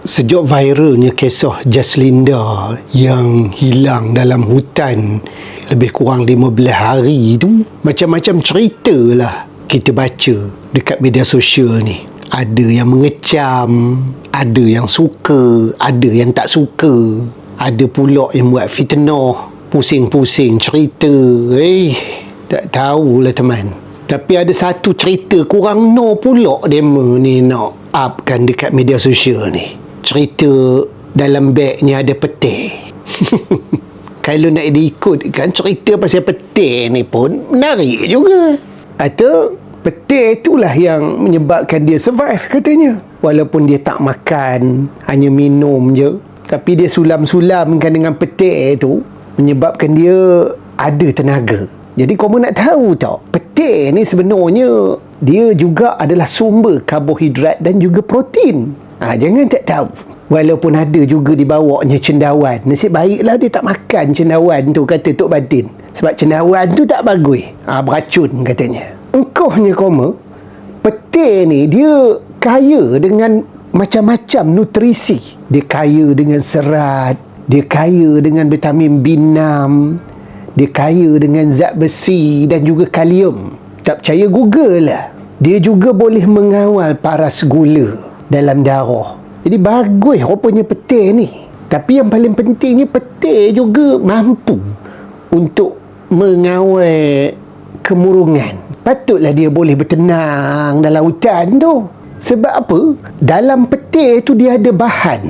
Sejak viralnya kisah Jaslinda yang hilang dalam hutan lebih kurang 15 hari tu, macam-macam cerita lah kita baca dekat media sosial ni. Ada yang mengecam, ada yang suka, ada yang tak suka, ada pula yang buat fitnah, pusing-pusing cerita. Tak tahulah teman. Tapi ada satu cerita kurang no pula demo ni nak upkan dekat media sosial ni. Cerita dalam beg ni ada peti. Kalau nak diikut kan cerita pasal peti ni pun menarik juga. Atau peti itulah yang menyebabkan dia survive katanya. Walaupun dia tak makan, hanya minum je, tapi dia sulam-sulamkan dengan peti tu menyebabkan dia ada tenaga. Jadi korang nak tahu tak, peti ni sebenarnya dia juga adalah sumber karbohidrat dan juga protein. Jangan tak tahu. Walaupun ada juga dibawanya cendawan. Nasib baiklah dia tak makan cendawan tu, kata Tok Batin. Sebab cendawan tu tak bagus. Beracun katanya. Engkaunya koma, peti ni dia kaya dengan macam-macam nutrisi. Dia kaya dengan serat, dia kaya dengan vitamin B6, dia kaya dengan zat besi dan juga kalium. Tak percaya, Google lah. Dia juga boleh mengawal paras gula dalam darah. Jadi bagus rupanya peti ni. Tapi yang paling pentingnya, peti juga mampu untuk mengawal kemurungan. Patutlah dia boleh bertenang dalam hutan tu. Sebab apa? Dalam peti tu dia ada bahan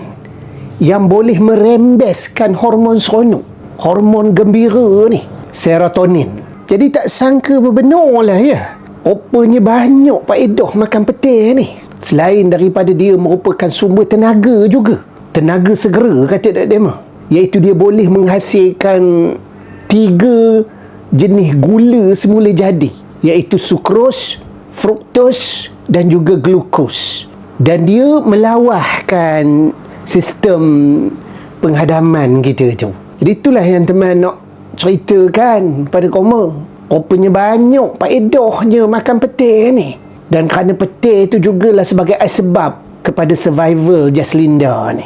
yang boleh merembeskan hormon seronok, hormon gembira ni, serotonin. Jadi tak sangka benar lah ya. Rupanya banyak faedah makan peti ni. Selain daripada dia merupakan sumber tenaga juga, tenaga segera kata Dr. Dema, iaitu dia boleh menghasilkan 3 jenis gula semula jadi, iaitu sukros, fruktos dan juga glukos. Dan dia melawahkan sistem penghadaman kita tu. Jadi itulah yang teman nak ceritakan pada korang. Rupanya banyak faedahnya makan peti ni. Dan kerana peti itu jugalah sebagai sebab kepada survival Jaslinda ni.